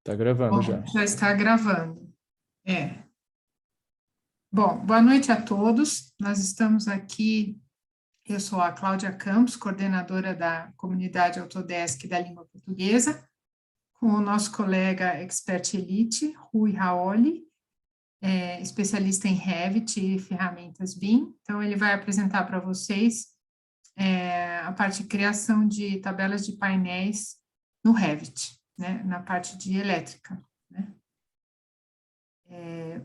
Tá gravando Bom, já. já está gravando. É. Bom, boa noite a todos. Nós estamos aqui, eu sou a Cláudia Campos, coordenadora da comunidade Autodesk da língua portuguesa, com o nosso colega Expert Elite, Rui Raoli, especialista em Revit e ferramentas BIM. Então, ele vai apresentar para vocês a parte de criação de tabelas de painéis no Revit, né, na parte de elétrica, né.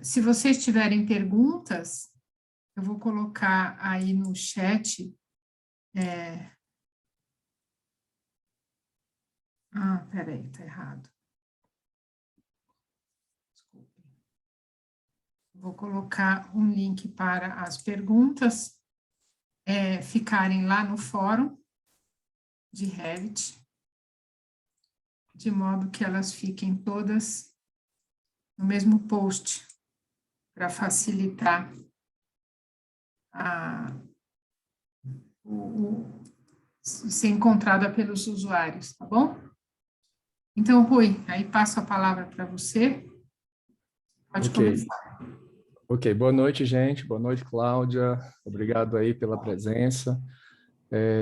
Se vocês tiverem perguntas, eu vou colocar aí no chat. Peraí, tá errado. Desculpe. Vou colocar um link para as perguntas ficarem lá no fórum de Revit, de modo que elas fiquem todas no mesmo post, para facilitar ser encontrada pelos usuários, tá bom? Então, Rui, aí passo a palavra para você. Pode Ok. começar. Ok, boa noite, gente. Boa noite, Cláudia. Obrigado aí pela presença.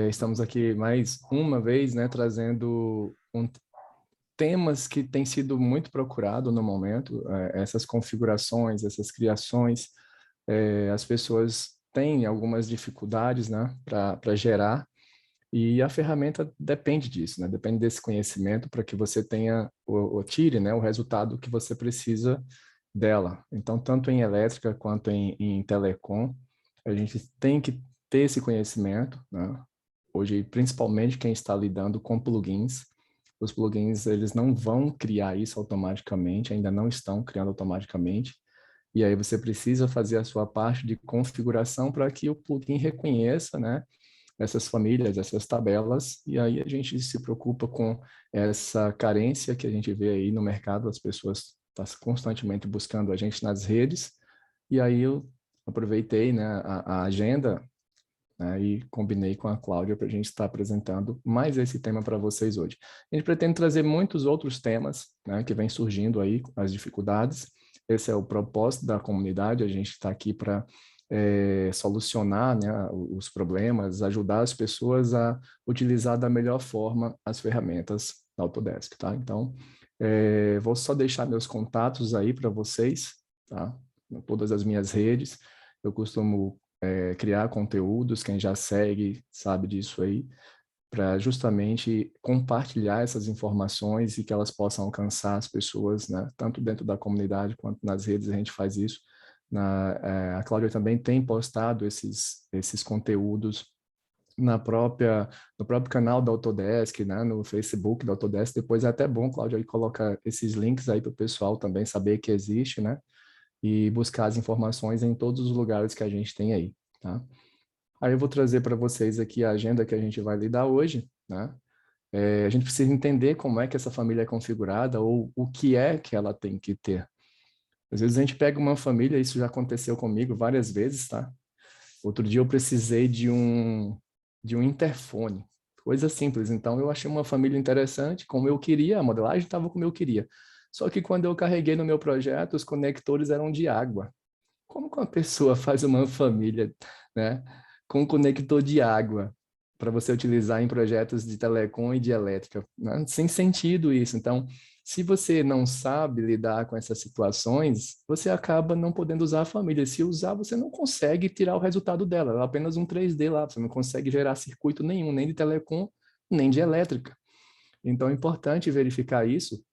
Estamos aqui mais uma vez, né, trazendo temas que têm sido muito procurados no momento, essas configurações, essas criações. As pessoas têm algumas dificuldades, né, para gerar, e a ferramenta depende disso, né? Depende desse conhecimento para que você tenha, ou tire, né, o resultado que você precisa dela. Então, tanto em elétrica quanto em telecom, a gente tem que ter esse conhecimento, né? Hoje, principalmente quem está lidando com plugins, os plugins, eles não vão criar isso automaticamente, ainda não estão criando automaticamente, e aí você precisa fazer a sua parte de configuração para que o plugin reconheça, né, essas famílias, essas tabelas, e aí a gente se preocupa com essa carência que a gente vê aí no mercado, as pessoas estão constantemente buscando a gente nas redes, e aí eu aproveitei, né, a agenda, né, e combinei com a Cláudia para a gente estar apresentando mais esse tema para vocês hoje. A gente pretende trazer muitos outros temas, né, que vem surgindo aí, as dificuldades. Esse é o propósito da comunidade, a gente está aqui para solucionar, né, os problemas, ajudar as pessoas a utilizar da melhor forma as ferramentas da Autodesk, tá? Então, vou só deixar meus contatos aí para vocês, tá? Em todas as minhas redes. Eu costumo criar conteúdos, quem já segue sabe disso aí, para justamente compartilhar essas informações e que elas possam alcançar as pessoas, né? Tanto dentro da comunidade quanto nas redes a gente faz isso. A Cláudia também tem postado esses conteúdos no próprio canal da Autodesk, né, no Facebook da Autodesk. Depois é até bom, Cláudia, aí coloca esses links aí para o pessoal também saber que existe, né, e buscar as informações em todos os lugares que a gente tem aí, tá? Aí eu vou trazer para vocês aqui a agenda que a gente vai lidar hoje, né? A gente precisa entender como é que essa família é configurada ou o que é que ela tem que ter. Às vezes a gente pega uma família, isso já aconteceu comigo várias vezes, tá? Outro dia eu precisei de um interfone, coisa simples. Então eu achei uma família interessante, como eu queria, a modelagem estava como eu queria. Só que quando eu carreguei no meu projeto, os conectores eram de água. Como que uma pessoa faz uma família, né, com um conector de água para você utilizar em projetos de telecom e de elétrica, né? Sem sentido isso. Então, se você não sabe lidar com essas situações, você acaba não podendo usar a família. Se usar, você não consegue tirar o resultado dela. É apenas um 3D lá. Você não consegue gerar circuito nenhum, nem de telecom, nem de elétrica. Então, é importante verificar isso.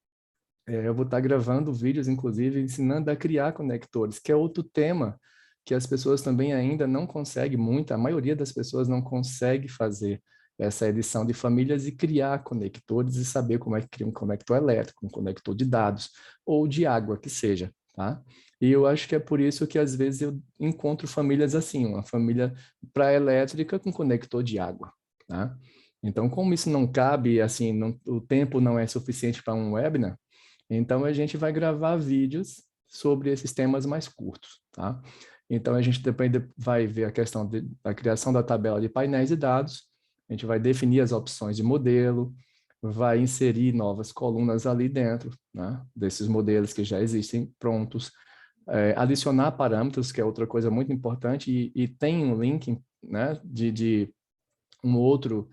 Eu vou estar gravando vídeos, inclusive, ensinando a criar conectores, que é outro tema que as pessoas também ainda não conseguem, a maioria das pessoas não consegue fazer essa edição de famílias e criar conectores e saber como é que cria um conector elétrico, um conector de dados ou de água, que seja, tá? E eu acho que é por isso que às vezes eu encontro famílias assim, uma família para elétrica com conector de água, tá? Então, como isso não cabe, assim, o tempo não é suficiente para um webinar, então, a gente vai gravar vídeos sobre esses temas mais curtos, tá? Então, a gente depois vai ver a questão da criação da tabela de painéis e dados, a gente vai definir as opções de modelo, vai inserir novas colunas ali dentro, né, desses modelos que já existem prontos. Adicionar parâmetros, que é outra coisa muito importante, e tem um link, né, de um outro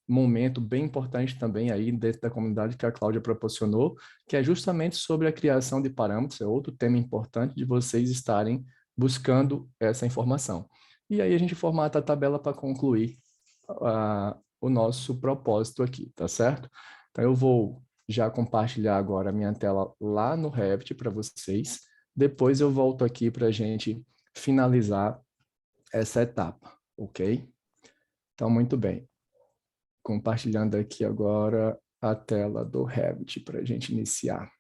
momento bem importante também aí dentro da comunidade que a Cláudia proporcionou, que é justamente sobre a criação de parâmetros, é outro tema importante de vocês estarem buscando essa informação. E aí a gente formata a tabela para concluir o nosso propósito aqui, tá certo? Então eu vou já compartilhar agora a minha tela lá no Revit para vocês, depois eu volto aqui para a gente finalizar essa etapa, ok? Então, muito bem. Compartilhando aqui agora a tela do Revit para a gente iniciar.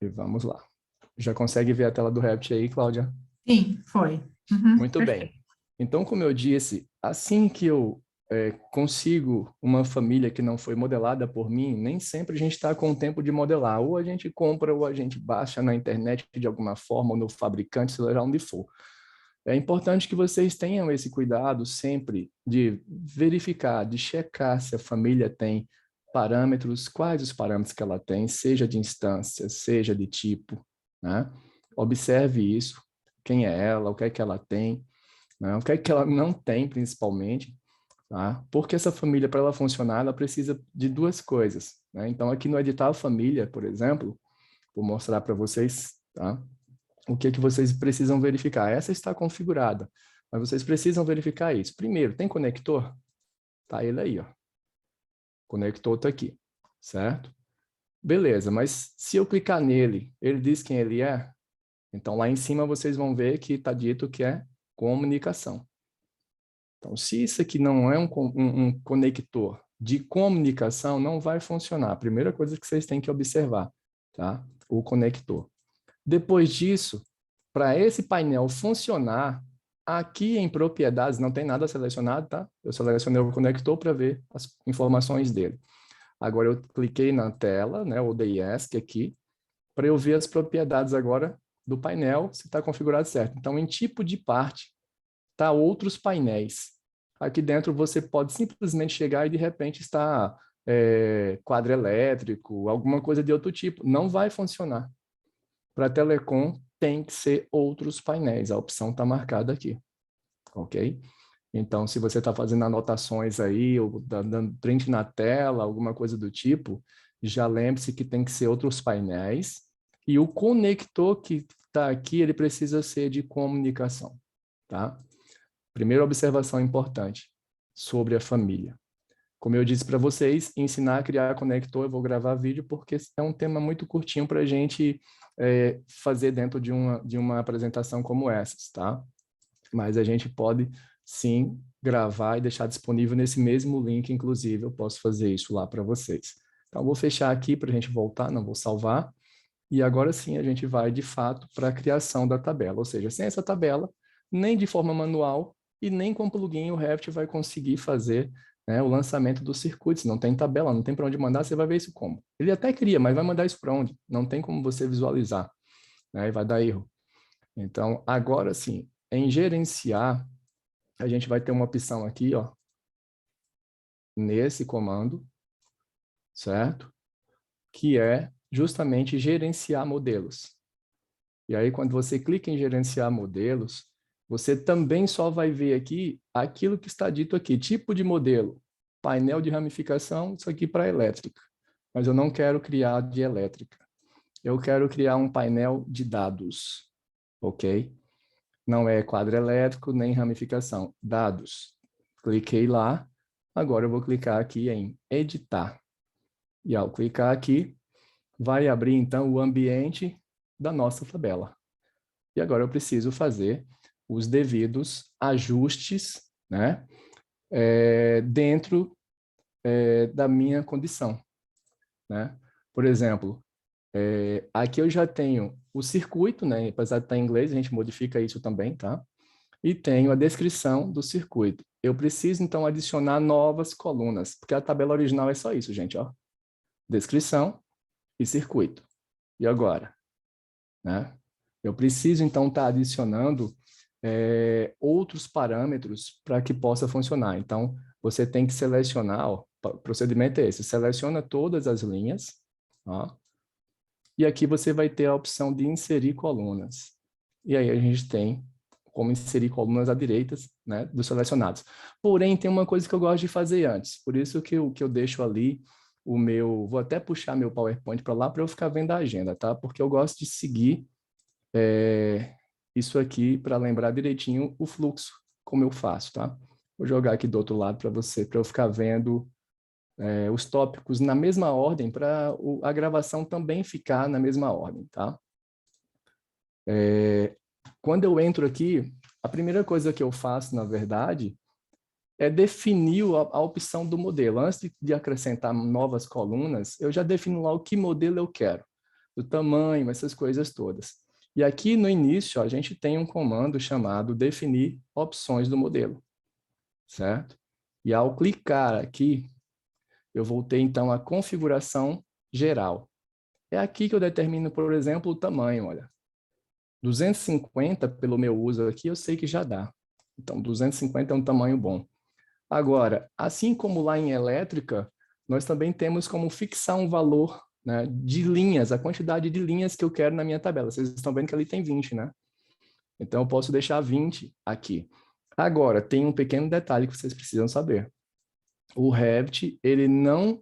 E vamos lá. Já consegue ver a tela do Revit aí, Cláudia? Sim, foi. Uhum, Muito bem. perfeito. Então, como eu disse, assim que eu consigo uma família que não foi modelada por mim, nem sempre a gente está com o tempo de modelar. Ou a gente compra, ou a gente baixa na internet de alguma forma, ou no fabricante, seja onde for. É importante que vocês tenham esse cuidado sempre de verificar, de checar se a família tem parâmetros, quais os parâmetros que ela tem, seja de instância, seja de tipo, né? Observe isso, quem é ela, o que é que ela tem, né? O que é que ela não tem, principalmente, tá? Porque essa família, para ela funcionar, ela precisa de duas coisas, né? Então, aqui no edital família, por exemplo, vou mostrar para vocês, tá? O que é que vocês precisam verificar? Essa está configurada, mas vocês precisam verificar isso. Primeiro, tem conector? Tá ele aí, ó. Conector está aqui, certo? Beleza, mas se eu clicar nele, ele diz quem ele é? Então, lá em cima vocês vão ver que está dito que é comunicação. Então, se isso aqui não é um conector de comunicação, não vai funcionar. A primeira coisa que vocês têm que observar, tá? O conector. Depois disso, para esse painel funcionar, aqui em propriedades não tem nada selecionado, tá? Eu selecionei o conector para ver as informações dele. Agora eu cliquei na tela, né, o DIESC aqui, para eu ver as propriedades agora do painel, se está configurado certo. Então, em tipo de parte, tá outros painéis. Aqui dentro você pode simplesmente chegar e de repente está quadro elétrico, alguma coisa de outro tipo. Não vai funcionar. Para telecom, tem que ser outros painéis. A opção está marcada aqui, ok? Então, se você está fazendo anotações aí, ou dando print na tela, alguma coisa do tipo, já lembre-se que tem que ser outros painéis. E o conector que está aqui, ele precisa ser de comunicação, tá? Primeira observação importante sobre a família. Como eu disse para vocês, ensinar a criar conector, eu vou gravar vídeo porque é um tema muito curtinho para a gente fazer dentro de uma apresentação como essa, tá? Mas a gente pode, sim, gravar e deixar disponível nesse mesmo link, inclusive, eu posso fazer isso lá para vocês. Então, vou fechar aqui para a gente voltar, não vou salvar. E agora sim, a gente vai, de fato, para a criação da tabela. Ou seja, sem essa tabela, nem de forma manual e nem com plugin o Revit vai conseguir fazer, né, o lançamento dos circuitos. Não tem tabela, não tem para onde mandar, você vai ver isso como. Ele até cria, mas vai mandar isso para onde? Não tem como você visualizar, né, e vai dar erro. Então, agora sim, em gerenciar, a gente vai ter uma opção aqui, ó, nesse comando, certo? Que é justamente gerenciar modelos. E aí, quando você clica em gerenciar modelos, você também só vai ver aqui aquilo que está dito aqui, tipo de modelo, painel de ramificação, isso aqui para elétrica. Mas eu não quero criar de elétrica. Eu quero criar um painel de dados, ok? Não é quadro elétrico nem ramificação, dados. Cliquei lá, agora eu vou clicar aqui em editar. E ao clicar aqui, vai abrir então o ambiente da nossa tabela. E agora eu preciso fazer os devidos ajustes, né, dentro da minha condição, né? Por exemplo, aqui eu já tenho o circuito, né? Apesar de estar em inglês, a gente modifica isso também, tá? E tenho a descrição do circuito. Eu preciso, então, adicionar novas colunas, porque a tabela original é só isso, gente, ó. Descrição e circuito. E agora? Né? Eu preciso, então, estar adicionando outros parâmetros para que possa funcionar. Então, você tem que selecionar, ó, o procedimento é esse, seleciona todas as linhas, ó, e aqui você vai ter a opção de inserir colunas. E aí a gente tem como inserir colunas à direita, né, dos selecionados. Porém, tem uma coisa que eu gosto de fazer antes, por isso que eu deixo ali o meu... Vou até puxar meu PowerPoint para lá para eu ficar vendo a agenda, tá? Porque eu gosto de seguir isso aqui para lembrar direitinho o fluxo, como eu faço, tá? Vou jogar aqui do outro lado para você, para eu ficar vendo os tópicos na mesma ordem, para a gravação também ficar na mesma ordem, tá? Quando eu entro aqui, a primeira coisa que eu faço, na verdade, é definir a opção do modelo. Antes de acrescentar novas colunas, eu já defino lá o que modelo eu quero, o tamanho, essas coisas todas. E aqui no início, ó, a gente tem um comando chamado definir opções do modelo, certo? E ao clicar aqui, eu voltei então à configuração geral. É aqui que eu determino, por exemplo, o tamanho, olha. 250 pelo meu uso aqui, eu sei que já dá. Então, 250 é um tamanho bom. Agora, assim como lá em elétrica, nós também temos como fixar um valor, né, de linhas, a quantidade de linhas que eu quero na minha tabela. Vocês estão vendo que ali tem 20, né? Então, eu posso deixar 20 aqui. Agora, tem um pequeno detalhe que vocês precisam saber. O Revit, ele não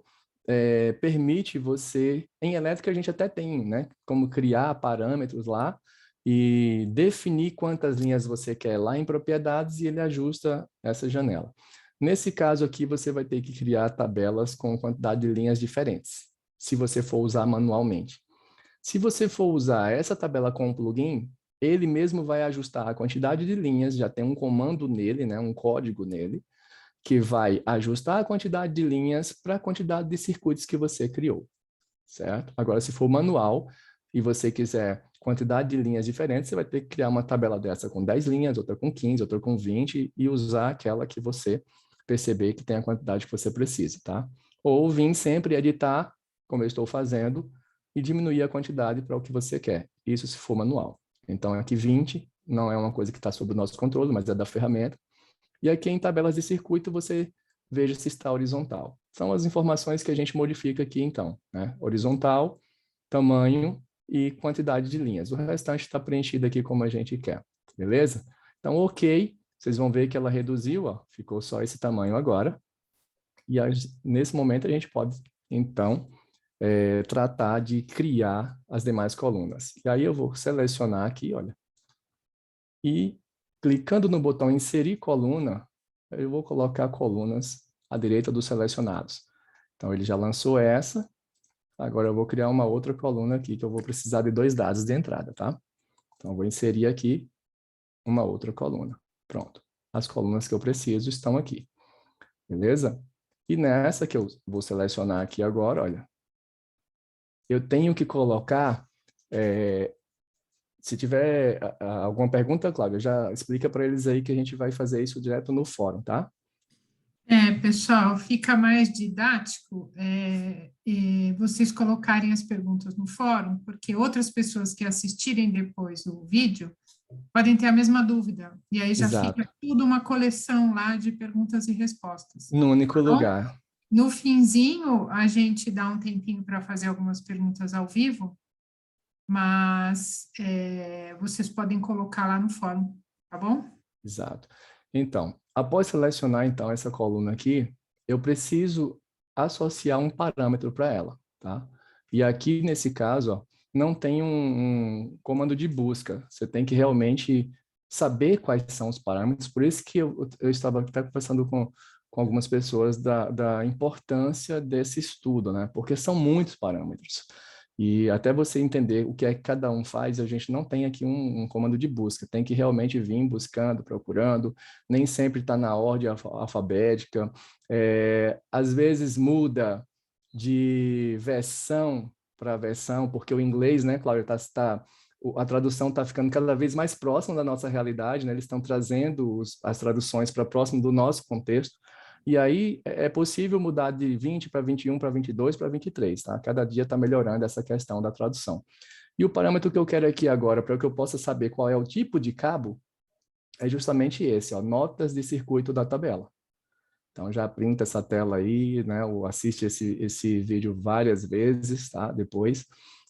permite você... Em elétrica, a gente até tem, né? Como criar parâmetros lá e definir quantas linhas você quer lá em propriedades e ele ajusta essa janela. Nesse caso aqui, você vai ter que criar tabelas com quantidade de linhas diferentes, se você for usar manualmente. Se você for usar essa tabela com um plugin, ele mesmo vai ajustar a quantidade de linhas, já tem um comando nele, né, um código nele, que vai ajustar a quantidade de linhas para a quantidade de circuitos que você criou, certo? Agora, se for manual e você quiser quantidade de linhas diferentes, você vai ter que criar uma tabela dessa com 10 linhas, outra com 15, outra com 20 e usar aquela que você perceber que tem a quantidade que você precisa, tá? Ou vir sempre editar, como eu estou fazendo, e diminuir a quantidade para o que você quer. Isso se for manual. Então, aqui 20 não é uma coisa que está sob o nosso controle, mas é da ferramenta. E aqui em tabelas de circuito você veja se está horizontal. São as informações que a gente modifica aqui então, né? Horizontal, tamanho e quantidade de linhas. O restante está preenchido aqui como a gente quer, beleza? Então, ok, vocês vão ver que ela reduziu, ó, ficou só esse tamanho agora. E nesse momento a gente pode, então, tratar de criar as demais colunas. E aí eu vou selecionar aqui, olha, e clicando no botão inserir coluna, eu vou colocar colunas à direita dos selecionados. Então, ele já lançou essa, agora eu vou criar uma outra coluna aqui, que eu vou precisar de 2 dados de entrada, tá? Então, eu vou inserir aqui uma outra coluna. Pronto. As colunas que eu preciso estão aqui, beleza? E nessa que eu vou selecionar aqui agora, olha, eu tenho que colocar se tiver alguma pergunta, Cláudia, já explica para eles aí que a gente vai fazer isso direto no fórum, tá? Pessoal, fica mais didático vocês colocarem as perguntas no fórum, porque outras pessoas que assistirem depois o vídeo podem ter a mesma dúvida, e aí já fica Exato. tudo uma coleção lá de perguntas e respostas. No único Então, lugar. no finzinho, a gente dá um tempinho para fazer algumas perguntas ao vivo, mas vocês podem colocar lá no fórum, tá bom? Exato. Então, após selecionar então essa coluna aqui, eu preciso associar um parâmetro para ela, tá? E aqui nesse caso, ó, não tem um comando de busca. Você tem que realmente saber quais são os parâmetros. Por isso que eu estava até conversando com algumas pessoas da importância desse estudo, né? Porque são muitos parâmetros. E até você entender o que é que cada um faz, a gente não tem aqui um comando de busca, tem que realmente vir buscando, procurando, nem sempre está na ordem alfabética, às vezes muda de versão para versão, porque o inglês, né, Cláudia, a tradução está ficando cada vez mais próxima da nossa realidade, né? Eles estão trazendo as traduções para próximo do nosso contexto, e aí é possível mudar de 20 para 21, para 22, para 23, tá? Cada dia está melhorando essa questão da tradução. E o parâmetro que eu quero aqui agora, para que eu possa saber qual é o tipo de cabo, é justamente esse, ó, notas de circuito da tabela. Então, já printa essa tela aí, né? Ou assiste esse vídeo várias vezes, tá? Depois.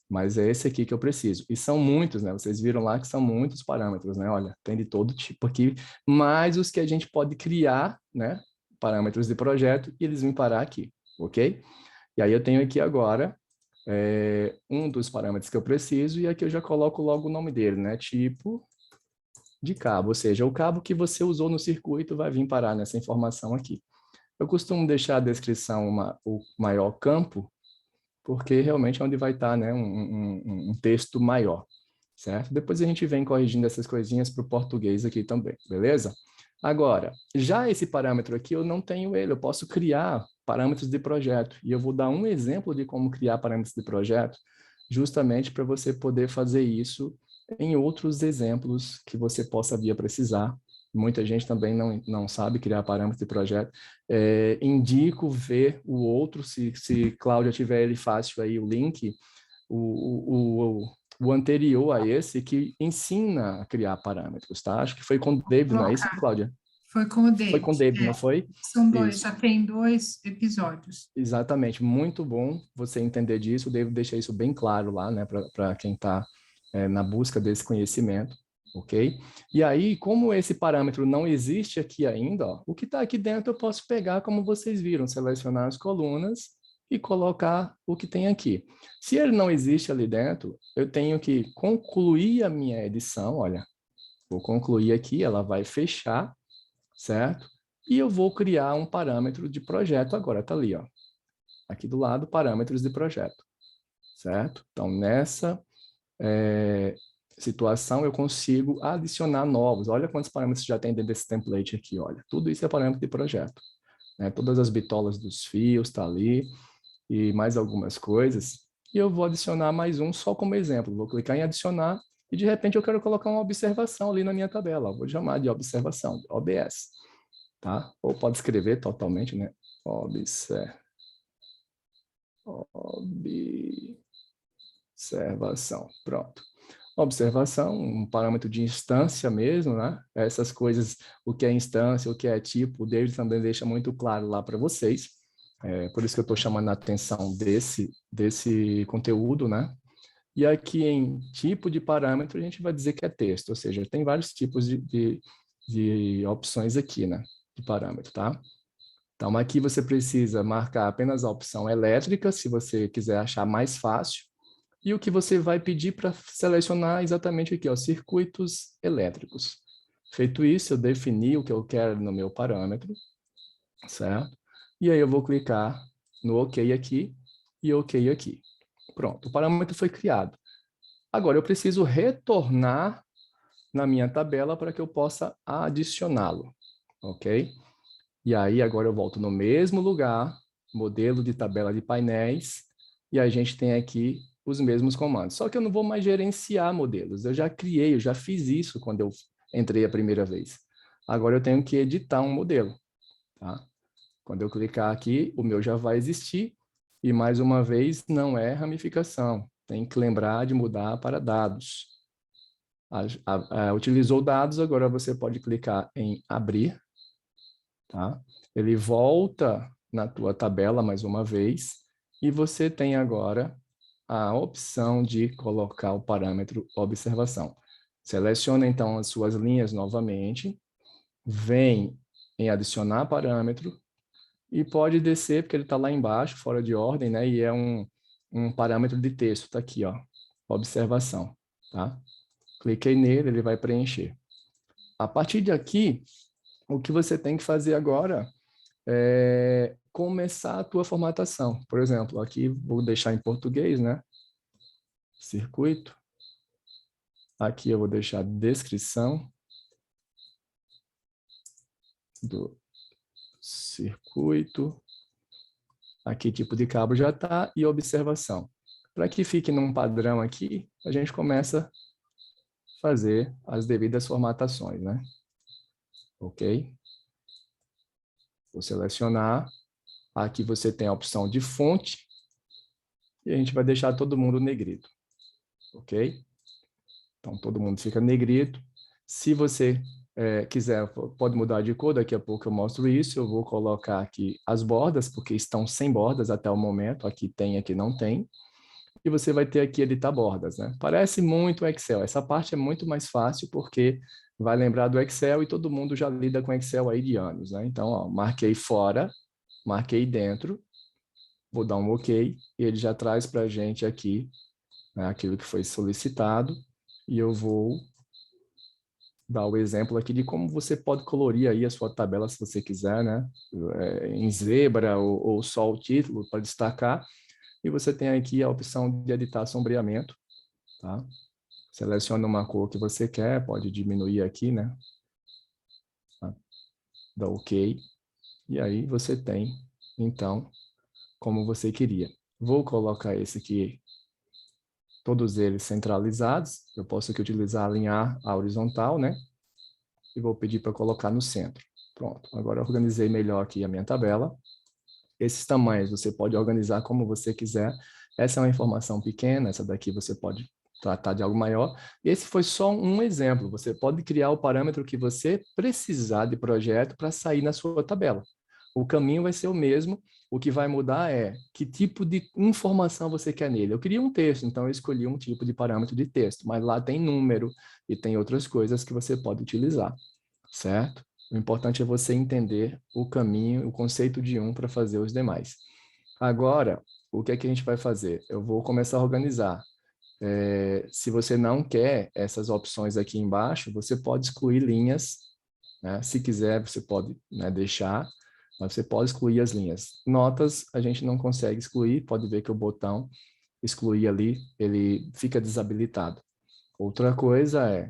Mas é esse aqui que eu preciso. E são muitos, né? Vocês viram lá que são muitos parâmetros, né? Olha, tem de todo tipo aqui, mais os que a gente pode criar, né? Parâmetros de projeto, e eles vêm parar aqui, ok? E aí eu tenho aqui agora um dos parâmetros que eu preciso, e aqui eu já coloco logo o nome dele, né? Tipo de cabo, ou seja, o cabo que você usou no circuito vai vir parar nessa informação aqui. Eu costumo deixar a descrição o maior campo, porque realmente é onde vai estar, né, um texto maior, certo? Depois a gente vem corrigindo essas coisinhas para o português aqui também, beleza? Agora, já esse parâmetro aqui, eu não tenho ele, eu posso criar parâmetros de projeto, e eu vou dar um exemplo de como criar parâmetros de projeto, justamente para você poder fazer isso em outros exemplos que você possa vir a precisar. Muita gente também não sabe criar parâmetros de projeto. Indico ver o outro, se Cláudia tiver ele fácil aí, o link, o anterior a esse, que ensina a criar parâmetros, tá? Acho que foi com o David, não é isso, Colocar. Cláudia? Foi com o Foi com o David. David, não foi? São dois, Isso. já tem 2 episódios. Exatamente, muito bom você entender disso. O David deixa isso bem claro lá, né, para quem está na busca desse conhecimento, ok? E aí, como esse parâmetro não existe aqui ainda, ó, o que está aqui dentro eu posso pegar, como vocês viram, selecionar as colunas e colocar o que tem aqui. Se ele não existe ali dentro, eu tenho que concluir a minha edição, olha, vou concluir aqui, ela vai fechar, certo? E eu vou criar um parâmetro de projeto agora, tá ali, ó. Aqui do lado, parâmetros de projeto, certo? Então, nessa situação, eu consigo adicionar novos. Olha quantos parâmetros já tem dentro desse template aqui, olha. Tudo isso é parâmetro de projeto, né? Todas as bitolas dos fios tá ali e mais algumas coisas. E eu vou adicionar mais um só como exemplo. Vou clicar em adicionar e, de repente, eu quero colocar uma observação ali na minha tabela. Vou chamar de observação, OBS, tá? Ou pode escrever totalmente, né? Observação. Pronto. Observação, um parâmetro de instância mesmo, né? Essas coisas, o que é instância, o que é tipo, o David também deixa muito claro lá para vocês. Por isso que eu estou chamando a atenção desse conteúdo, né? E aqui em tipo de parâmetro, a gente vai dizer que é texto, ou seja, tem vários tipos de opções aqui, né? De parâmetro, tá? Então, aqui você precisa marcar apenas a opção elétrica, se você quiser achar mais fácil, e o que você vai pedir para selecionar exatamente aqui, ó, circuitos elétricos. Feito isso, eu defini o que eu quero no meu parâmetro, certo? E aí eu vou clicar no OK aqui e OK aqui. Pronto, o parâmetro foi criado. Agora, eu preciso retornar na minha tabela para que eu possa adicioná-lo, ok? E aí, agora eu volto no mesmo lugar, modelo de tabela de painéis, e a gente tem aqui os mesmos comandos. Só que eu não vou mais gerenciar modelos. Eu já criei, eu já fiz isso quando eu entrei a primeira vez. Agora eu tenho que editar um modelo, tá? Quando eu clicar aqui, o meu já vai existir, e mais uma vez, não é ramificação. Tem que lembrar de mudar para dados. Utilizou dados, agora você pode clicar em abrir, tá? Ele volta na tua tabela mais uma vez e você tem agora a opção de colocar o parâmetro observação. Seleciona então as suas linhas novamente, vem em adicionar parâmetro e pode descer, porque ele está lá embaixo, fora de ordem, né? E é um parâmetro de texto, está aqui, ó, observação, tá? Cliquei nele, ele vai preencher. A partir de aqui, o que você tem que fazer agora começar a tua formatação. Por exemplo, aqui vou deixar em português, né? Circuito. Aqui eu vou deixar descrição do circuito. Aqui tipo de cabo já está e observação. Para que fique num padrão aqui, a gente começa a fazer as devidas formatações, né? Ok? Vou selecionar. Aqui você tem a opção de fonte e a gente vai deixar todo mundo negrito, ok? Então, todo mundo fica negrito. Se você quiser, pode mudar de cor, daqui a pouco eu mostro isso. Eu vou colocar aqui as bordas, porque estão sem bordas até o momento. Aqui tem, aqui não tem. E você vai ter aqui editar bordas, né? Parece muito o Excel. Essa parte é muito mais fácil porque vai lembrar do Excel e todo mundo já lida com Excel aí de anos, né? Então, ó, marquei fora, marquei dentro, vou dar um OK e ele já traz para a gente aqui, né, aquilo que foi solicitado e eu vou dar o exemplo aqui de como você pode colorir aí a sua tabela se você quiser, né? Em zebra ou só o título para destacar. E você tem aqui a opção de editar sombreamento, tá? Seleciona uma cor que você quer, pode diminuir aqui, né? Tá? Dá OK. E aí você tem, então, como você queria. Vou colocar esse aqui, todos eles centralizados. Eu posso aqui utilizar alinhar a horizontal, né? E vou pedir para colocar no centro. Pronto. Agora eu organizei melhor aqui a minha tabela. Esses tamanhos você pode organizar como você quiser. Essa é uma informação pequena, essa daqui você pode tratar de algo maior. Esse foi só um exemplo. Você pode criar o parâmetro que você precisar de projeto para sair na sua tabela. O caminho vai ser o mesmo. O que vai mudar é que tipo de informação você quer nele. Eu queria um texto, então eu escolhi um tipo de parâmetro de texto, mas lá tem número e tem outras coisas que você pode utilizar, certo? O importante é você entender o caminho, o conceito de um para fazer os demais. Agora, o que é que a gente vai fazer? Eu vou começar a organizar. Se você não quer essas opções aqui embaixo, você pode excluir linhas, né? Se quiser, você pode, né, deixar, mas você pode excluir as linhas. Notas, a gente não consegue excluir, pode ver que o botão excluir ali, ele fica desabilitado. Outra coisa é,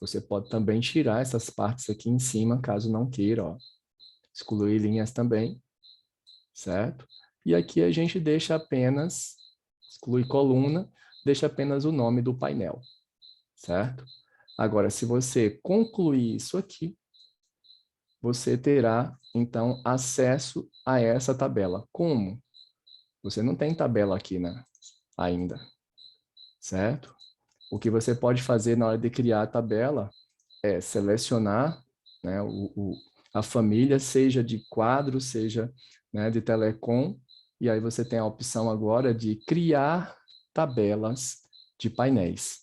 você pode também tirar essas partes aqui em cima, caso não queira, ó. Excluir linhas também, certo? E aqui a gente deixa apenas, exclui coluna, deixa apenas o nome do painel, certo? Agora, se você concluir isso aqui, você terá, então, acesso a essa tabela. Como? Você não tem tabela aqui, né? Ainda, certo? O que você pode fazer na hora de criar a tabela é selecionar, né, a família, seja de quadro, seja, né, de telecom, e aí você tem a opção agora de criar tabelas de painéis.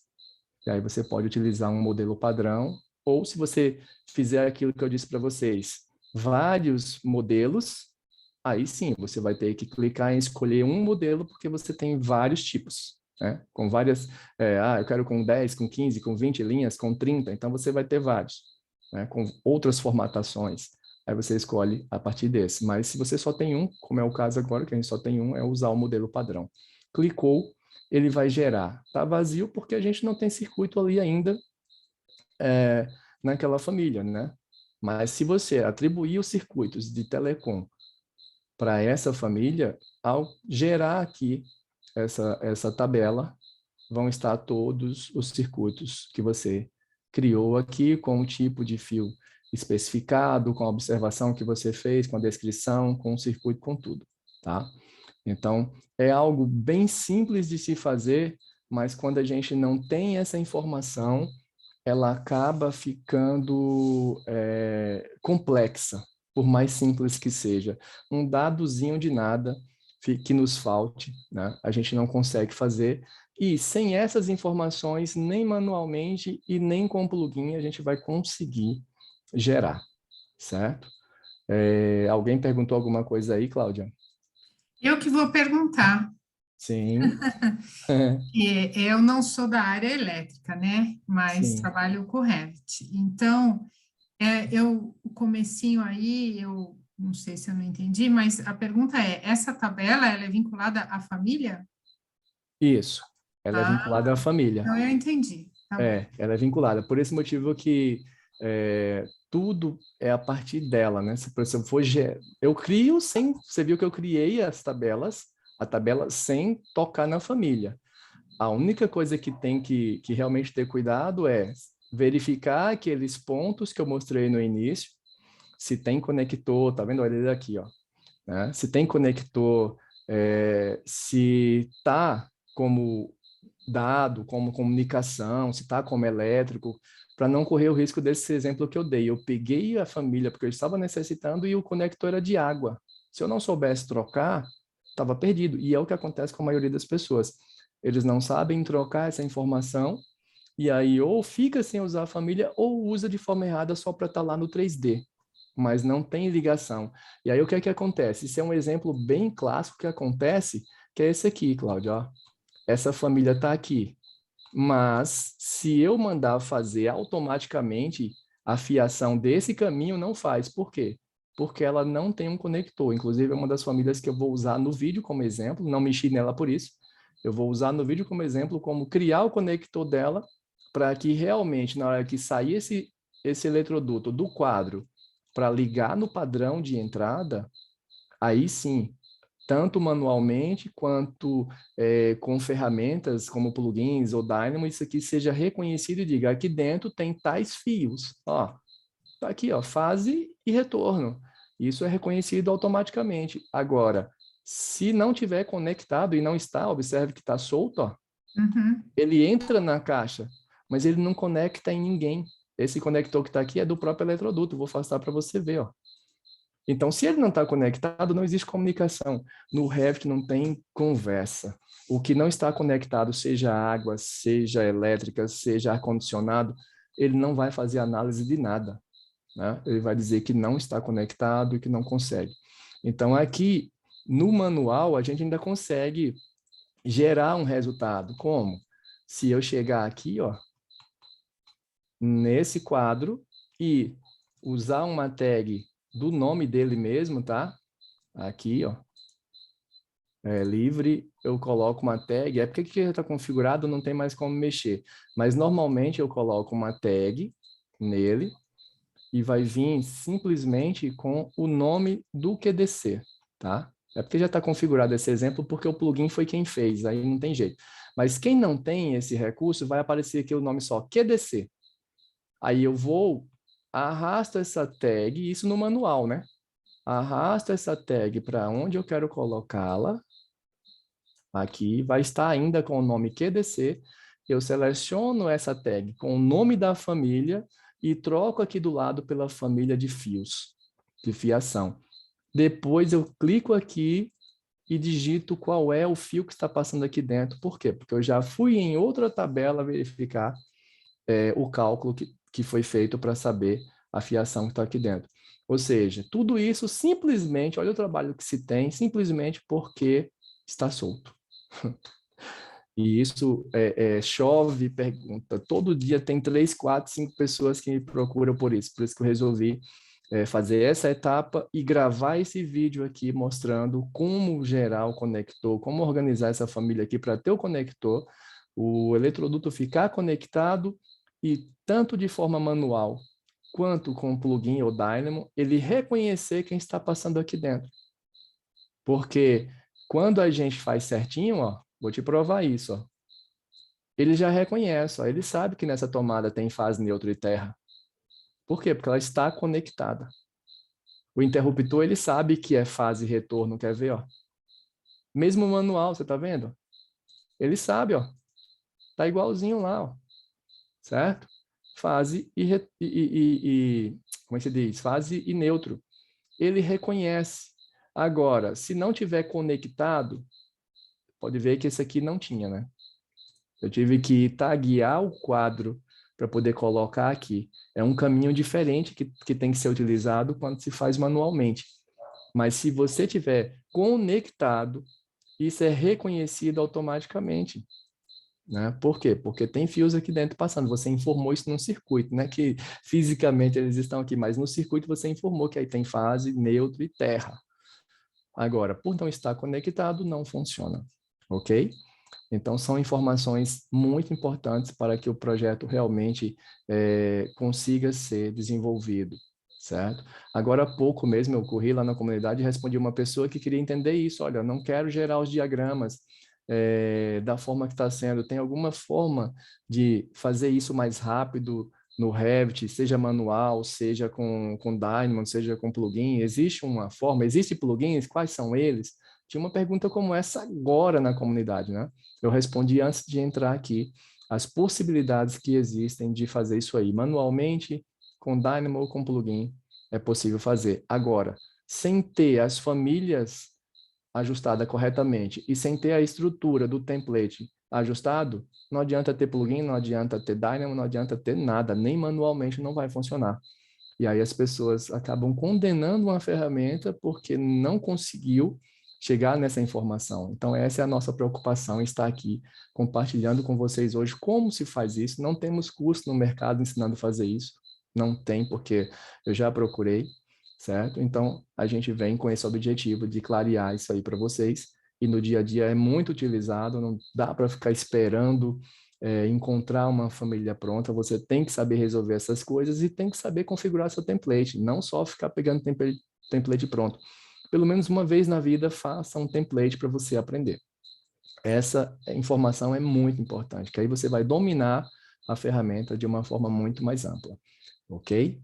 E aí você pode utilizar um modelo padrão, ou se você fizer aquilo que eu disse para vocês, vários modelos, aí sim, você vai ter que clicar em escolher um modelo, porque você tem vários tipos, né? Com várias, eu quero com 10, com 15, com 20 linhas, com 30, então você vai ter vários, né? Com outras formatações. Aí você escolhe a partir desse. Mas se você só tem um, como é o caso agora, que a gente só tem um, é usar o modelo padrão. Clicou, ele vai gerar. Está vazio porque a gente não tem circuito ali ainda naquela família, né? Mas se você atribuir os circuitos de telecom para essa família, ao gerar aqui essa tabela, vão estar todos os circuitos que você criou aqui, com o tipo de fio especificado, com a observação que você fez, com a descrição, com o circuito, com tudo, tá? Então, é algo bem simples de se fazer, mas quando a gente não tem essa informação, ela acaba ficando complexa, por mais simples que seja. Um dadozinho de nada que nos falte, né? A gente não consegue fazer. E sem essas informações, nem manualmente e nem com o plugin, a gente vai conseguir gerar, certo? Alguém perguntou alguma coisa aí, Cláudia? Eu que vou perguntar. Sim. Eu não sou da área elétrica, né? Mas Sim. trabalho com Revit. Então, o comecinho aí, eu não sei se eu não entendi, mas a pergunta é, essa tabela, ela é vinculada à família? Isso. Ela é vinculada à Ah, família. então eu entendi. Tá bom. Ela é vinculada. Por esse motivo que tudo é a partir dela, né? Se eu for, eu crio sem, você viu que eu criei as tabelas, a tabela sem tocar na família. A única coisa que tem que realmente ter cuidado é verificar aqueles pontos que eu mostrei no início, se tem conector, tá vendo? Olha ele aqui, ó, né? Se tem conector, se tá como dado, como comunicação, se tá como elétrico, para não correr o risco desse exemplo que eu dei. Eu peguei a família porque eu estava necessitando e o conector era de água. Se eu não soubesse trocar, estava perdido. E é o que acontece com a maioria das pessoas. Eles não sabem trocar essa informação e aí ou fica sem usar a família ou usa de forma errada só para estar lá no 3D, mas não tem ligação. E aí o que é que acontece? Isso é um exemplo bem clássico que acontece, que é esse aqui, Cláudio, ó. Essa família está aqui, mas se eu mandar fazer automaticamente a fiação desse caminho, não faz. Por quê? Porque ela não tem um conector. Inclusive, é uma das famílias que eu vou usar no vídeo como exemplo, não mexi nela por isso. Eu vou usar no vídeo como exemplo como criar o conector dela para que realmente, na hora que sair esse eletroduto do quadro para ligar no padrão de entrada, aí sim, tanto manualmente quanto com ferramentas como plugins ou Dynamo, isso aqui seja reconhecido e diga, aqui dentro tem tais fios, ó, tá aqui, ó, fase e retorno. Isso é reconhecido automaticamente. Agora, se não tiver conectado e não está, observe que está solto, ó, ele entra na caixa, mas ele não conecta em ninguém. Esse conector que está aqui é do próprio eletroduto, vou afastar para você ver, ó. Então, se ele não está conectado, não existe comunicação. No Revit não tem conversa. O que não está conectado, seja água, seja elétrica, seja ar-condicionado, ele não vai fazer análise de nada, né? Ele vai dizer que não está conectado e que não consegue. Então, aqui, no manual, a gente ainda consegue gerar um resultado. Como? Se eu chegar aqui, ó, nesse quadro e usar uma tag do nome dele mesmo, tá? Aqui, ó, livre, eu coloco uma tag, é porque aqui já está configurado, não tem mais como mexer, mas normalmente eu coloco uma tag nele e vai vir simplesmente com o nome do QDC, tá? É porque já está configurado esse exemplo porque o plugin foi quem fez, aí não tem jeito. Mas quem não tem esse recurso, vai aparecer aqui o nome só QDC. Aí eu vou, arrasto essa tag, isso no manual, né? Arrasto essa tag para onde eu quero colocá-la. Aqui vai estar ainda com o nome QDC. Eu seleciono essa tag com o nome da família e troco aqui do lado pela família de fios, de fiação. Depois eu clico aqui e digito qual é o fio que está passando aqui dentro. Por quê? Porque eu já fui em outra tabela verificar o cálculo que foi feito para saber a fiação que está aqui dentro. Ou seja, tudo isso simplesmente, olha o trabalho que se tem, simplesmente porque está solto. E isso chove, pergunta. Todo dia tem 3, 4, 5 pessoas que me procuram por isso. Por isso que eu resolvi fazer essa etapa e gravar esse vídeo aqui mostrando como gerar o conector, como organizar essa família aqui para ter o conector, o eletroduto ficar conectado e tanto de forma manual quanto com plugin ou Dynamo, ele reconhecer quem está passando aqui dentro. Porque quando a gente faz certinho, ó, vou te provar isso, ó, ele já reconhece, ó, ele sabe que nessa tomada tem fase neutra e terra. Por quê? Porque ela está conectada. O interruptor, ele sabe que é fase e retorno, quer ver, ó? Mesmo manual, você tá vendo? Ele sabe, ó. Tá igualzinho lá, ó. Certo? Fase como é que se diz? Fase e neutro. Ele reconhece. Agora, se não tiver conectado, pode ver que esse aqui não tinha, né? Eu tive que taguear o quadro para poder colocar aqui. É um caminho diferente que tem que ser utilizado quando se faz manualmente. Mas se você tiver conectado, isso é reconhecido automaticamente. Né? Por quê? Porque tem fios aqui dentro passando. Você informou isso no circuito, né? Que fisicamente eles estão aqui, mas no circuito você informou que aí tem fase, neutro e terra. Agora, por não estar conectado, não funciona. Ok? Então, são informações muito importantes para que o projeto realmente consiga ser desenvolvido, certo? Agora há pouco mesmo eu corri lá na comunidade e respondi uma pessoa que queria entender isso. Olha, eu não quero gerar os diagramas da forma que está sendo. Tem alguma forma de fazer isso mais rápido no Revit, seja manual, seja com Dynamo, seja com plugin? Existe uma forma? Existem plugins? Quais são eles? Tinha uma pergunta como essa agora na comunidade, né? Eu respondi antes de entrar aqui as possibilidades que existem de fazer isso aí. Manualmente, com Dynamo ou com plugin, é possível fazer. Agora, sem ter as famílias ajustadas corretamente e sem ter a estrutura do template ajustado, não adianta ter plugin, não adianta ter Dynamo, não adianta ter nada, nem manualmente não vai funcionar. E aí as pessoas acabam condenando uma ferramenta porque não conseguiu chegar nessa informação. Então, essa é a nossa preocupação, estar aqui compartilhando com vocês hoje como se faz isso. Não temos curso no mercado ensinando a fazer isso. Não tem, porque eu já procurei, certo? Então, a gente vem com esse objetivo de clarear isso aí para vocês. E no dia a dia é muito utilizado, não dá para ficar esperando encontrar uma família pronta, você tem que saber resolver essas coisas e tem que saber configurar seu template, não só ficar pegando template pronto. Pelo menos uma vez na vida, faça um template para você aprender. Essa informação é muito importante, que aí você vai dominar a ferramenta de uma forma muito mais ampla, ok?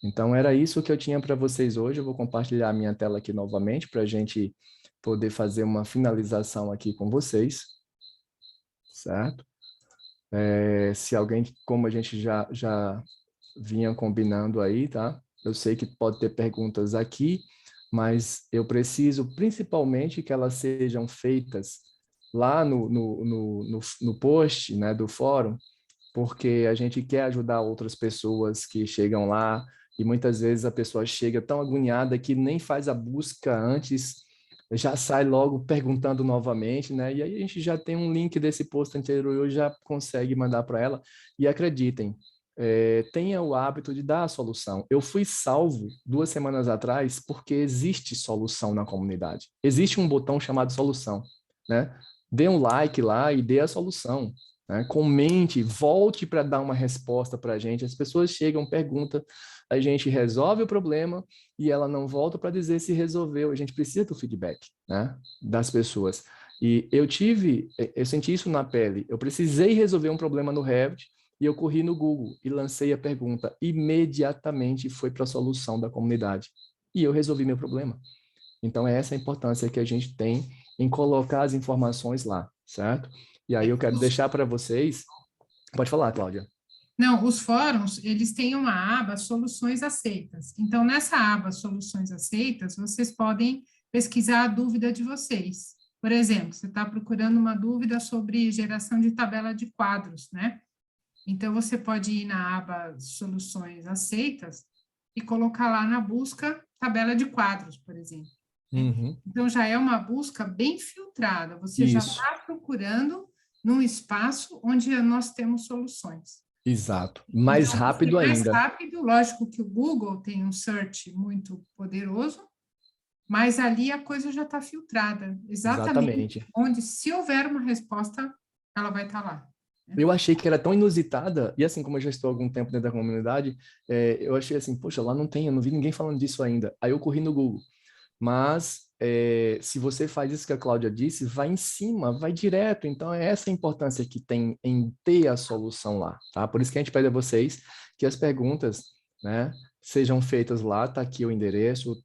Então, era isso que eu tinha para vocês hoje. Eu vou compartilhar a minha tela aqui novamente para a gente poder fazer uma finalização aqui com vocês, certo? Se alguém, como a gente já vinha combinando aí, tá? Eu sei que pode ter perguntas aqui, mas eu preciso principalmente que elas sejam feitas lá no post, né, do fórum, porque a gente quer ajudar outras pessoas que chegam lá e muitas vezes a pessoa chega tão agoniada que nem faz a busca antes, já sai logo perguntando novamente, né? E aí a gente já tem um link desse post anterior e já consegue mandar para ela. E acreditem, tenha o hábito de dar a solução. Eu fui salvo 2 semanas atrás porque existe solução na comunidade. Existe um botão chamado solução, né? Dê um like lá e dê a solução, né? Comente, volte para dar uma resposta para a gente. As pessoas chegam, perguntam, a gente resolve o problema e ela não volta para dizer se resolveu. A gente precisa do feedback, né, das pessoas. E eu senti isso na pele. Eu precisei resolver um problema no Revit e eu corri no Google e lancei a pergunta. Imediatamente foi para a solução da comunidade. E eu resolvi meu problema. Então, é essa a importância que a gente tem em colocar as informações lá, certo? E aí eu quero deixar para vocês... Pode falar, Cláudia. Não, os fóruns, eles têm uma aba Soluções Aceitas. Então, nessa aba Soluções Aceitas, vocês podem pesquisar a dúvida de vocês. Por exemplo, você está procurando uma dúvida sobre geração de tabela de quadros, né? Então, você pode ir na aba Soluções Aceitas e colocar lá na busca tabela de quadros, por exemplo. Uhum. Então, já é uma busca bem filtrada. Você já Isso. está procurando num espaço onde nós temos soluções. Exato. Mais Então, rápido mais ainda. rápido, lógico que o Google tem um search muito poderoso, mas ali a coisa já está filtrada, exatamente Exatamente. onde, se houver uma resposta, ela vai estar lá. Eu achei que era tão inusitada, e assim como eu já estou há algum tempo dentro da comunidade, eu achei assim, poxa, lá não tem, eu não vi ninguém falando disso ainda. Aí eu corri no Google. Mas se você faz isso que a Cláudia disse, vai em cima, vai direto. Então é essa a importância que tem em ter a solução lá, tá? Por isso que a gente pede a vocês que as perguntas, né, sejam feitas lá, tá aqui o endereço,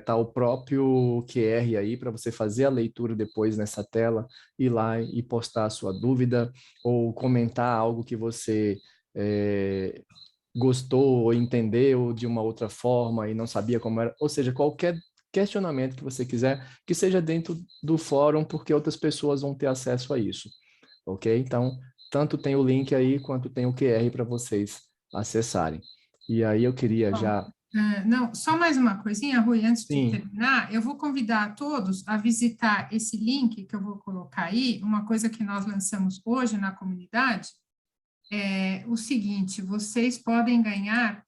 tá o próprio QR aí para você fazer a leitura depois nessa tela, ir lá e postar a sua dúvida ou comentar algo que você gostou ou entendeu de uma outra forma e não sabia como era, ou seja, qualquer questionamento que você quiser, que seja dentro do fórum, porque outras pessoas vão ter acesso a isso, ok? Então, tanto tem o link aí, quanto tem o QR para vocês acessarem. E aí eu queria já... Não, só mais uma coisinha, Rui, antes de Sim, terminar, eu vou convidar a todos a visitar esse link que eu vou colocar aí, uma coisa que nós lançamos hoje na comunidade, é o seguinte, vocês podem ganhar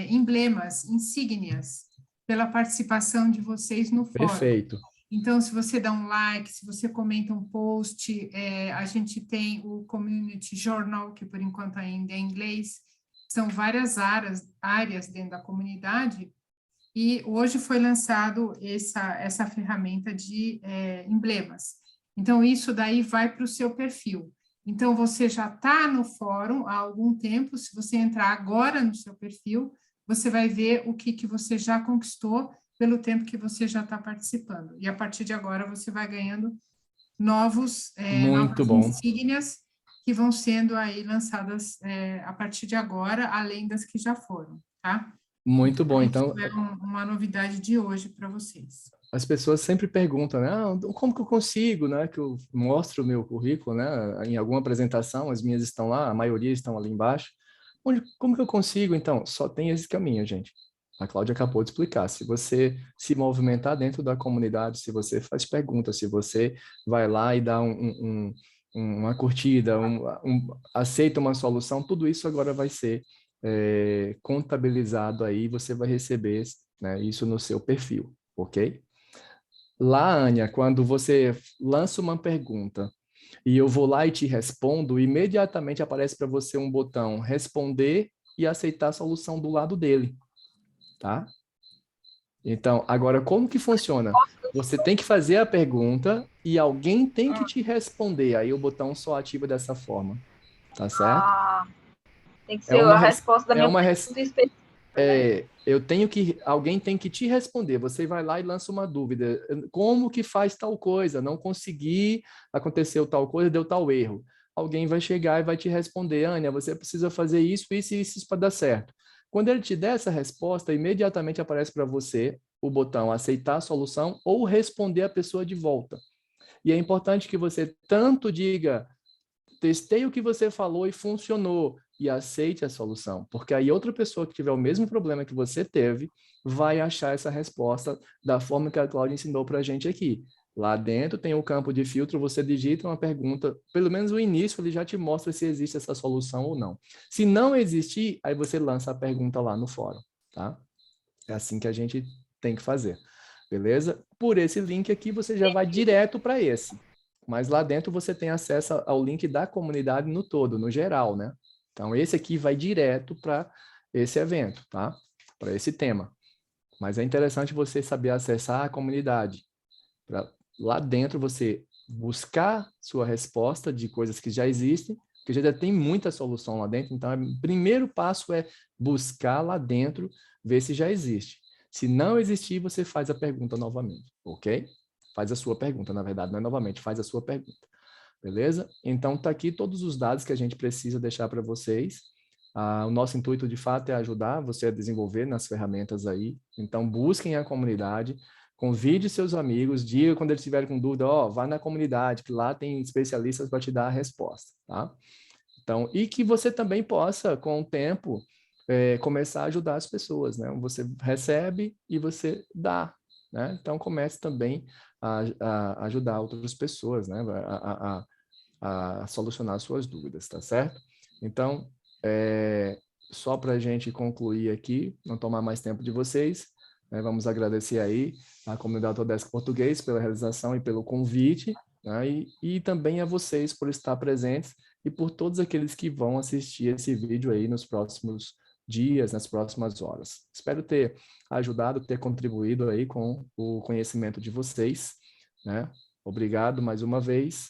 emblemas, insígnias, pela participação de vocês no fórum. perfeito. Então, se você dá um like, se você comenta um post, a gente tem o Community Journal, que por enquanto ainda é em inglês, são várias áreas dentro da comunidade, e hoje foi lançado essa ferramenta de emblemas. Então, isso daí vai para o seu perfil. Então, você já está no fórum há algum tempo, se você entrar agora no seu perfil, você vai ver o que você já conquistou pelo tempo que você já está participando. E a partir de agora, você vai ganhando Muito novas bom. insígnias que vão sendo aí lançadas a partir de agora, além das que já foram, tá? Muito bom. Então, Isso é uma novidade de hoje para vocês. as pessoas sempre perguntam, né? Ah, como que eu consigo, né? Que eu mostro o meu currículo, né? Em alguma apresentação, as minhas estão lá, a maioria estão ali embaixo. Como que eu consigo? Então, só tem esse caminho, gente. A Cláudia acabou de explicar. Se você se movimentar dentro da comunidade, se você faz perguntas, se você vai lá e dá uma curtida, aceita uma solução, tudo isso agora vai ser contabilizado aí, você vai receber, né, isso no seu perfil, ok? Lá, Ania, quando você lança uma pergunta e eu vou lá e te respondo, imediatamente aparece para você um botão responder e aceitar a solução do lado dele, tá? Então, agora como que funciona? Você tem que fazer a pergunta e alguém tem que te responder. Aí o botão só ativa dessa forma, tá certo? Ah, tem que É ser uma, a res- resposta da é minha uma, pergunta específica, né? alguém tem que te responder. Você vai lá e lança uma dúvida. Como que faz tal coisa? Não consegui, aconteceu tal coisa, deu tal erro. Alguém vai chegar e vai te responder, Ania, você precisa fazer isso, isso e isso para dar certo. Quando ele te der essa resposta, imediatamente aparece para você o botão aceitar a solução ou responder a pessoa de volta. E é importante que você tanto diga testei o que você falou e funcionou, e aceite a solução, porque aí outra pessoa que tiver o mesmo problema que você teve vai achar essa resposta da forma que a Cláudia ensinou para a gente aqui. Lá dentro tem o campo de filtro, você digita uma pergunta, pelo menos o início ele já te mostra se existe essa solução ou não. Se não existir, aí você lança a pergunta lá no fórum, tá? É assim que a gente tem que fazer, beleza? Por esse link aqui você já vai direto para esse. Mas lá dentro você tem acesso ao link da comunidade no todo, no geral, né? Então, esse aqui vai direto para esse evento, tá? Para esse tema. Mas é interessante você saber acessar a comunidade. Pra, lá dentro você buscar sua resposta de coisas que já existem, porque já tem muita solução lá dentro. Então, o primeiro passo é buscar lá dentro, ver se já existe. Se não existir, você faz a pergunta novamente, ok? Faz a sua pergunta, na verdade, não é novamente, faz a sua pergunta. Beleza? Então, tá aqui todos os dados que a gente precisa deixar para vocês. O nosso intuito, de fato, é ajudar você a desenvolver nas ferramentas aí. Então, busquem a comunidade, convide seus amigos, diga quando eles estiverem com dúvida, vá na comunidade, que lá tem especialistas para te dar a resposta, tá? Então, e que você também possa, com o tempo, começar a ajudar as pessoas, né? Você recebe e você dá, né? Então, comece também a ajudar outras pessoas, né? A solucionar suas dúvidas, tá certo? Então, só para a gente concluir aqui, não tomar mais tempo de vocês, né? Vamos agradecer aí à comunidade Autodesk Português pela realização e pelo convite, né? E também a vocês por estar presentes e por todos aqueles que vão assistir esse vídeo aí nos próximos dias, nas próximas horas. Espero ter ajudado, ter contribuído aí com o conhecimento de vocês, né? Obrigado mais uma vez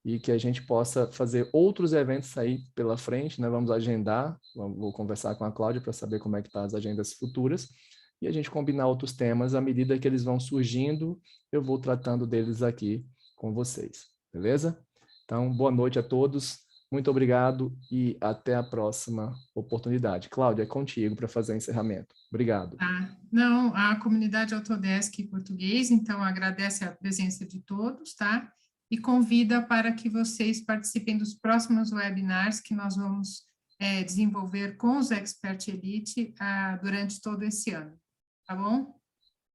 e que a gente possa fazer outros eventos aí pela frente, né? Vamos agendar, vou conversar com a Cláudia para saber como é que tá as agendas futuras e a gente combinar outros temas à medida que eles vão surgindo, eu vou tratando deles aqui com vocês, beleza? Então, boa noite a todos, muito obrigado e até a próxima oportunidade. Cláudia, é contigo para fazer o encerramento. Obrigado. Tá. Não, a comunidade Autodesk Português, então, agradece a presença de todos, tá? E convida para que vocês participem dos próximos webinars que nós vamos desenvolver com os Expert Elite durante todo esse ano, tá bom?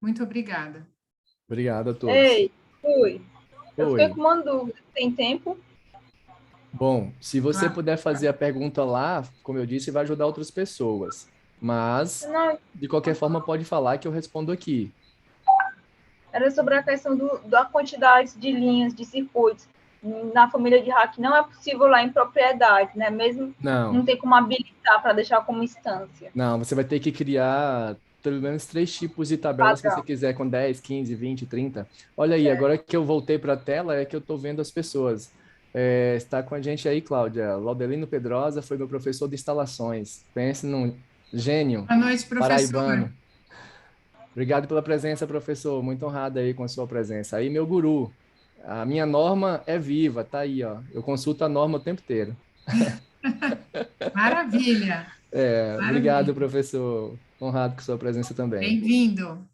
Muito obrigada. Obrigado a todos. Ei, fui. Eu fiquei Oi. com uma dúvida. Tem tempo? Bom, se você Claro. puder fazer a pergunta lá, como eu disse, vai ajudar outras pessoas. Mas, Não, de qualquer forma, pode falar que eu respondo aqui. era sobre a questão da quantidade de linhas, de circuitos. Na família de hack não é possível lá em propriedade, né? Mesmo não Não, tem como habilitar para deixar como instância. não, você vai ter que criar pelo menos 3 tipos de tabelas se você Padrão. quiser, com 10, 15, 20, 30. Olha aí, Certo. agora que eu voltei para a tela, é que eu estou vendo as pessoas. Está com a gente aí, Cláudia. Laudelino Pedrosa foi meu professor de instalações. Pense num gênio Boa noite, professor. paraibano. Obrigado pela presença, professor. Muito honrado aí com a sua presença. Aí, meu guru. A minha norma é viva, tá aí, ó. Eu consulto a norma o tempo inteiro. Maravilha, Obrigado, maravilha. professor. Honrado com sua presença também. Bem-vindo.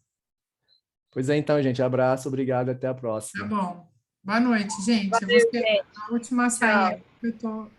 Pois é, então, gente, abraço, obrigado, até a Tá próxima. bom. Boa noite, gente. Eu vou Valeu, ser gente. a última a sair, Tchau. porque eu estou